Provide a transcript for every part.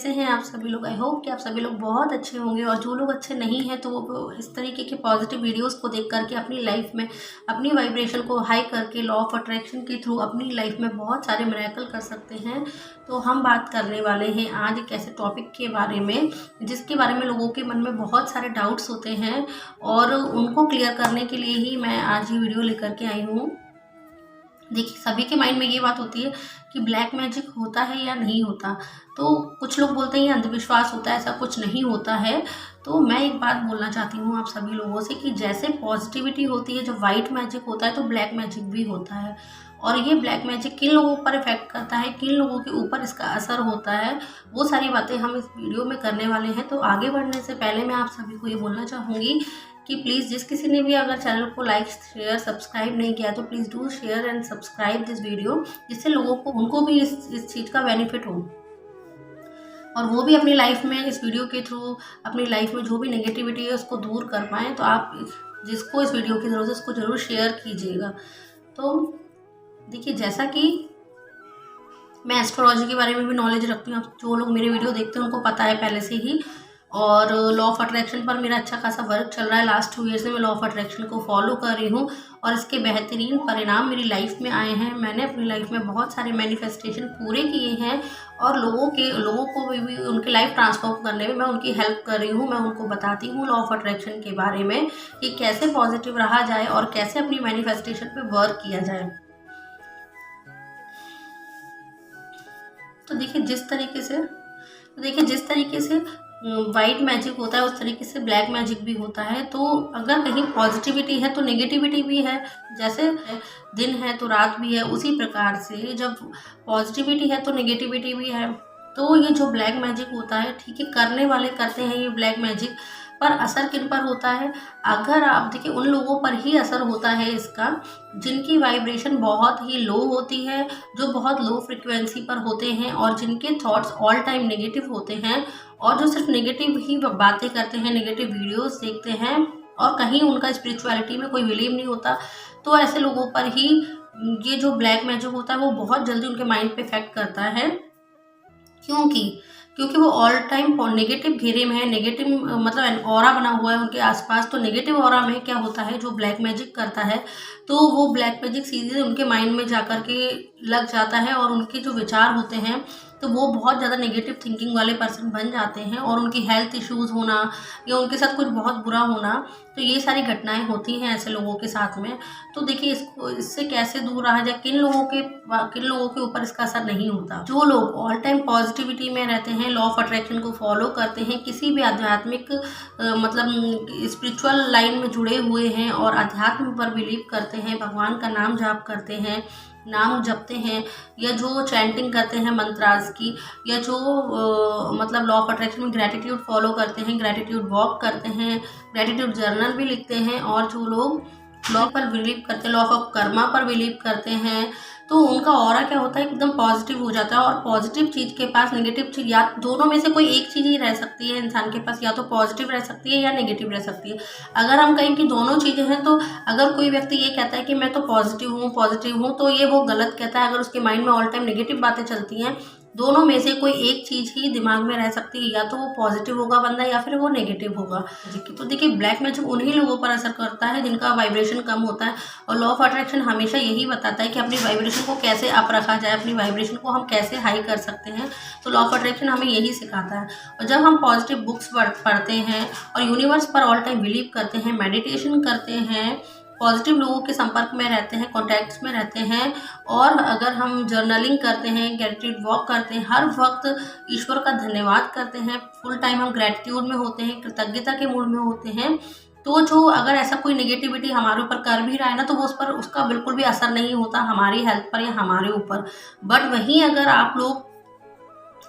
कैसे हैं आप सभी लोग। आई होप कि आप सभी लोग बहुत अच्छे होंगे, और जो लोग अच्छे नहीं हैं तो वो इस तरीके के पॉजिटिव वीडियोस को देख करके अपनी लाइफ में अपनी वाइब्रेशन को हाई करके लॉ ऑफ अट्रैक्शन के थ्रू अपनी लाइफ में बहुत सारे मिरेकल कर सकते हैं। तो हम बात करने वाले हैं आज एक ऐसे टॉपिक के बारे में जिसके बारे में लोगों के मन में बहुत सारे डाउट्स होते हैं, और उनको क्लियर करने के लिए ही मैं आज ये वीडियो लेकर के आई हूँ। देखिए, सभी के माइंड में ये बात होती है कि ब्लैक मैजिक होता है या नहीं होता। तो कुछ लोग बोलते हैं ये अंधविश्वास होता है, ऐसा कुछ नहीं होता है। तो मैं एक बात बोलना चाहती हूँ आप सभी लोगों से कि जैसे पॉजिटिविटी होती है, जब वाइट मैजिक होता है तो ब्लैक मैजिक भी होता है। और ये ब्लैक मैजिक किन लोगों पर इफेक्ट करता है, किन लोगों के ऊपर इसका असर होता है, वो सारी बातें हम इस वीडियो में करने वाले हैं। तो आगे बढ़ने से पहले मैं आप सभी को ये बोलना चाहूँगी कि प्लीज़ जिस किसी ने भी अगर चैनल को लाइक शेयर सब्सक्राइब नहीं किया तो please do share and subscribe this video, जिससे लोगों को उनको भी इस चीज़ का बेनिफिट हो, और वो भी अपनी लाइफ में इस वीडियो के थ्रू अपनी लाइफ में जो भी नेगेटिविटी है उसको दूर कर पाएँ। तो आप जिसको इस वीडियो की ज़रूरत है उसको ज़रूर शेयर कीजिएगा। तो देखिए, जैसा कि मैं एस्ट्रोलॉजी के बारे में भी नॉलेज रखती हूँ, जो लोग मेरे वीडियो देखते हैं उनको पता है पहले से ही। और लॉ ऑफ अट्रैक्शन पर मेरा अच्छा खासा वर्क चल रहा है। लास्ट 2 ईयर से मैं लॉ ऑफ अट्रैक्शन को फॉलो कर रही हूँ, और इसके बेहतरीन परिणाम मेरी लाइफ में आए हैं। मैंने अपनी लाइफ में बहुत सारे मैनिफेस्टेशन पूरे किए हैं, और लोगों को भी उनकी लाइफ ट्रांसफॉर्म करने में मैं उनकी हेल्प कर रही हूँ। मैं उनको बताती हूँ लॉ ऑफ अट्रैक्शन के बारे में कि कैसे पॉजिटिव रहा जाए और कैसे अपनी मैनिफेस्टेशन पे वर्क किया जाए। तो देखिए, जिस तरीके से वाइट मैजिक होता है उस तरीके से ब्लैक मैजिक भी होता है। तो अगर कहीं पॉजिटिविटी है तो नेगेटिविटी भी है। जैसे दिन है तो रात भी है, उसी प्रकार से जब पॉजिटिविटी है तो नेगेटिविटी भी है। तो ये जो ब्लैक मैजिक होता है, ठीक है, करने वाले करते हैं ये ब्लैक मैजिक, पर असर किन पर होता है? अगर आप देखिए, उन लोगों पर ही असर होता है इसका जिनकी वाइब्रेशन बहुत ही लो होती है, जो बहुत लो फ्रिक्वेंसी पर होते हैं, और जिनके थॉट्स ऑल टाइम नेगेटिव होते हैं, और जो सिर्फ नेगेटिव ही बातें करते हैं, नेगेटिव वीडियोस देखते हैं, और कहीं उनका स्पिरिचुअलिटी में कोई बिलीव नहीं होता। तो ऐसे लोगों पर ही ये जो ब्लैक मैजिक होता है वो बहुत जल्दी उनके माइंड पे इफेक्ट करता है। क्योंकि वो ऑल टाइम नेगेटिव घेरे में है, नेगेटिव मतलब ऑरा बना हुआ है उनके आसपास। तो नेगेटिव ऑरा में क्या होता है, जो ब्लैक मैजिक करता है तो वो ब्लैक मैजिक सीधे उनके माइंड में जाकर के लग जाता है, और उनके जो विचार होते हैं तो वो बहुत ज़्यादा नेगेटिव थिंकिंग वाले पर्सन बन जाते हैं, और उनकी हेल्थ इश्यूज़ होना या उनके साथ कुछ बहुत बुरा होना, तो ये सारी घटनाएं होती हैं ऐसे लोगों के साथ में। तो देखिए, इससे कैसे दूर रहा जाए, किन लोगों के ऊपर इसका असर नहीं होता। जो लोग ऑल टाइम पॉजिटिविटी में रहते हैं, लॉ ऑफ अट्रैक्शन को फॉलो करते हैं, किसी भी आध्यात्मिक मतलब स्पिरिचुअल लाइन में जुड़े हुए हैं, और अध्यात्म पर बिलीव करते हैं, भगवान का नाम जाप करते हैं, नाम जपते हैं, या जो चैंटिंग करते हैं मंत्रास की, या जो मतलब लॉ ऑफ अट्रैक्शन में ग्रैटिट्यूड फॉलो करते हैं, ग्रैटिट्यूड वॉक करते हैं, ग्रैटिट्यूड जर्नल भी लिखते हैं, और जो लोग लॉ पर बिलीव करते हैं, लॉ ऑफ कर्मा पर बिलीव करते हैं, तो उनका ऑरा क्या होता है, एकदम पॉजिटिव हो जाता है। और पॉजिटिव चीज़ के पास नेगेटिव चीज़, या दोनों में से कोई एक चीज़ ही रह सकती है इंसान के पास, या तो पॉजिटिव रह सकती है या नेगेटिव रह सकती है। अगर हम कहें कि दोनों चीज़ें हैं, तो अगर कोई व्यक्ति ये कहता है कि मैं तो पॉजिटिव हूँ, तो ये वो गलत कहता है। अगर उसके माइंड में ऑल टाइम नेगेटिव बातें चलती हैं, दोनों में से कोई एक चीज़ ही दिमाग में रह सकती है, या तो वो पॉजिटिव होगा बंदा या फिर वो नेगेटिव होगा। तो देखिए, ब्लैक मैजिक उन्हीं लोगों पर असर करता है जिनका वाइब्रेशन कम होता है, और लॉ ऑफ अट्रैक्शन हमेशा यही बताता है कि अपनी वाइब्रेशन को कैसे अप रखा जाए, अपनी वाइब्रेशन को हम कैसे हाई कर सकते हैं। तो लॉ ऑफ अट्रैक्शन हमें यही सिखाता है। और जब हम पॉजिटिव बुक्स पढ़ते हैं और यूनिवर्स पर ऑल टाइम बिलीव करते हैं, मेडिटेशन करते हैं, पॉजिटिव लोगों के संपर्क में रहते हैं, कॉन्टैक्ट्स में रहते हैं, और अगर हम जर्नलिंग करते हैं, ग्रैटिट्यूड वॉक करते हैं, हर वक्त ईश्वर का धन्यवाद करते हैं, फुल टाइम हम ग्रैटिट्यूड में होते हैं, कृतज्ञता के मूड में होते हैं, तो जो अगर ऐसा कोई नेगेटिविटी हमारे ऊपर कर भी रहा है ना, तो वो उस पर उसका बिल्कुल भी असर नहीं होता हमारी हेल्थ पर या हमारे ऊपर। बट वहीं अगर आप लोग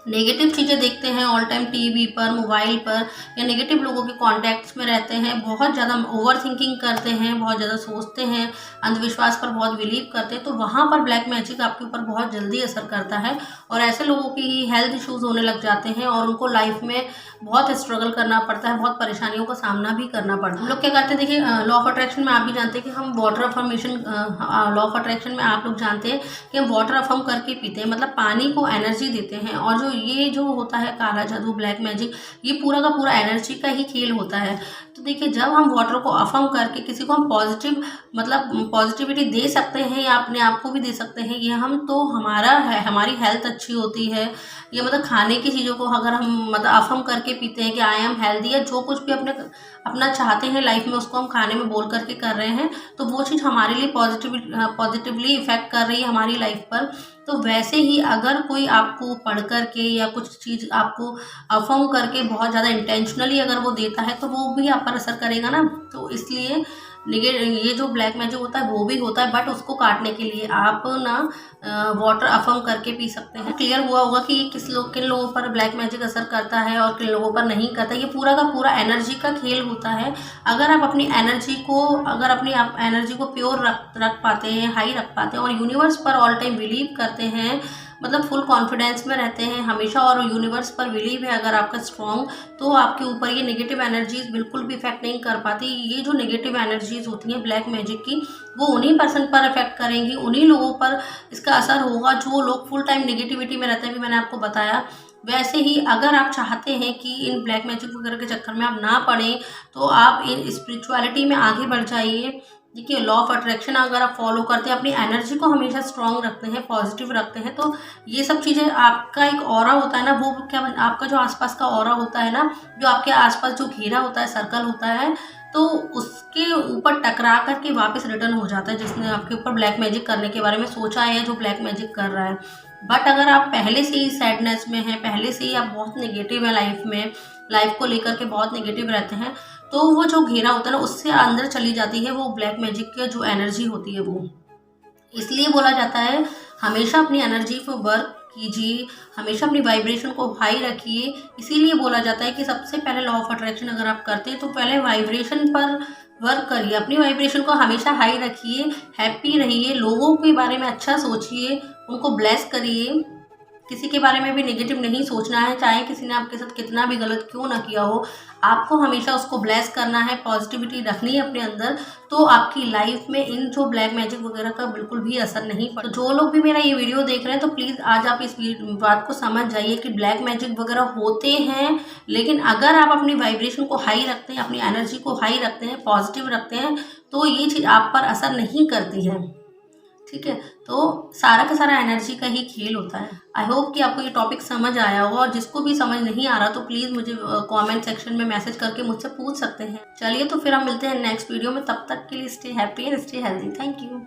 नेगेटिव चीज़ें देखते हैं ऑल टाइम टीवी पर, मोबाइल पर, या नेगेटिव लोगों के कॉन्टैक्ट्स में रहते हैं, बहुत ज़्यादा ओवर थिंकिंग करते हैं, बहुत ज़्यादा सोचते हैं, अंधविश्वास पर बहुत बिलीव करते हैं, तो वहाँ पर ब्लैक मैजिक आपके ऊपर बहुत जल्दी असर करता है, और ऐसे लोगों की हेल्थ इश्यूज़ होने लग जाते हैं, और उनको लाइफ में बहुत स्ट्रगल करना पड़ता है, बहुत परेशानियों का सामना भी करना पड़ता है। हम लोग क्या करते हैं, देखिए, लॉ ऑफ अट्रैक्शन में आप भी जानते हैं कि हम water affirmation, law of attraction में आप लोग जानते हैं कि हम वाटर अफर्म करके पीते हैं, मतलब पानी को एनर्जी देते हैं, और जो ये जो होता है काला जादू, ब्लैक मैजिक, ये पूरा का पूरा एनर्जी का ही खेल होता है। तो देखिए, जब हम वाटर को अफर्म करके किसी को हम पॉजिटिव मतलब पॉजिटिविटी दे सकते हैं या अपने आप को भी दे सकते हैं, ये हम तो हमारा है, हमारी हेल्थ अच्छी होती है। ये मतलब खाने की चीज़ों को अगर हम मतलब अफर्म करके पीते हैं कि आई एम हेल्दी, या जो कुछ भी अपना चाहते हैं लाइफ में उसको हम खाने में बोल करके कर रहे हैं, तो वो चीज़ हमारे लिए पॉजिटिवली इफ़ेक्ट कर रही है हमारी लाइफ पर। तो वैसे ही अगर कोई आपको पढ़ कर के या कुछ चीज़ आपको अफर्म करके बहुत ज़्यादा इंटेंशनली अगर वो देता है, तो वो भी आप पर असर करेगा ना। तो इसलिए ये जो ब्लैक मैजिक होता है वो भी होता है, बट उसको काटने के लिए आप ना वाटर अफर्म करके पी सकते हैं। क्लियर हुआ होगा कि किन लोगों पर ब्लैक मैजिक असर करता है और किन लोगों पर नहीं करता। ये पूरा का पूरा एनर्जी का खेल होता है। अगर आप अपनी एनर्जी को प्योर रख पाते हैं, हाई रख पाते हैं और यूनिवर्स पर ऑल टाइम बिलीव करते हैं, मतलब फुल कॉन्फिडेंस में रहते हैं हमेशा, और यूनिवर्स पर बिलीव है अगर आपका स्ट्रॉन्ग, तो आपके ऊपर ये नेगेटिव एनर्जीज बिल्कुल भी इफेक्ट नहीं कर पाती। ये जो नेगेटिव एनर्जीज होती हैं ब्लैक मैजिक की, वो उन्हीं पर्सन पर इफेक्ट करेंगी, उन्हीं लोगों पर इसका असर होगा जो लोग फुल टाइम नेगेटिविटी में रहते हैं। भी मैंने आपको बताया। वैसे ही अगर आप चाहते हैं कि इन ब्लैक मैजिक वगैरह के चक्कर में आप ना पड़ें, तो आप इन स्पिरिचुअलिटी में आगे बढ़ जाइए। देखिए, लॉ ऑफ अट्रैक्शन अगर आप फॉलो करते हैं, अपनी एनर्जी को हमेशा स्ट्रांग रखते हैं, पॉजिटिव रखते हैं, तो ये सब चीज़ें, आपका एक ऑरा होता है ना, वो क्या आपका जो आसपास का ऑरा होता है ना, जो आपके आसपास जो घेरा होता है, सर्कल होता है, तो उसके ऊपर टकरा करके वापस रिटर्न हो जाता है जिसने आपके ऊपर ब्लैक मैजिक करने के बारे में सोचा है या जो ब्लैक मैजिक कर रहा है। बट अगर आप पहले से ही सैडनेस में हैं, पहले से ही आप बहुत नेगेटिव हैं लाइफ को लेकर के बहुत नेगेटिव रहते हैं, तो वो जो घेरा होता है ना, उससे अंदर चली जाती है वो ब्लैक मैजिक की जो एनर्जी होती है वो। इसलिए बोला जाता है हमेशा अपनी एनर्जी को वर्क कीजिए, हमेशा अपनी वाइब्रेशन को हाई रखिए। इसीलिए बोला जाता है कि सबसे पहले लॉ ऑफ अट्रैक्शन अगर आप करते हैं तो पहले वाइब्रेशन पर वर्क करिए, अपनी वाइब्रेशन को हमेशा हाई रखिए, हैप्पी रहिए, लोगों के बारे में अच्छा सोचिए, उनको ब्लेस करिए। किसी के बारे में भी नेगेटिव नहीं सोचना है, चाहे किसी ने आपके साथ कितना भी गलत क्यों ना किया हो, आपको हमेशा उसको ब्लेस करना है, पॉजिटिविटी रखनी है अपने अंदर, तो आपकी लाइफ में इन जो ब्लैक मैजिक वगैरह का बिल्कुल भी असर नहीं पड़ता। तो जो लोग भी मेरा ये वीडियो देख रहे हैं, तो प्लीज़ आज आप इस बात को समझ जाइए कि ब्लैक मैजिक वगैरह होते हैं, लेकिन अगर आप अपनी वाइब्रेशन को हाई रखते हैं, अपनी एनर्जी को हाई रखते हैं, पॉजिटिव रखते हैं, तो ये चीज़ आप पर असर नहीं करती है। ठीक है, तो सारा का सारा एनर्जी का ही खेल होता है। आई होप कि आपको ये टॉपिक समझ आया होगा, और जिसको भी समझ नहीं आ रहा तो प्लीज़ मुझे कमेंट सेक्शन में मैसेज करके मुझसे पूछ सकते हैं। चलिए, तो फिर हम मिलते हैं नेक्स्ट वीडियो में। तब तक के लिए stay happy and stay healthy. Thank you.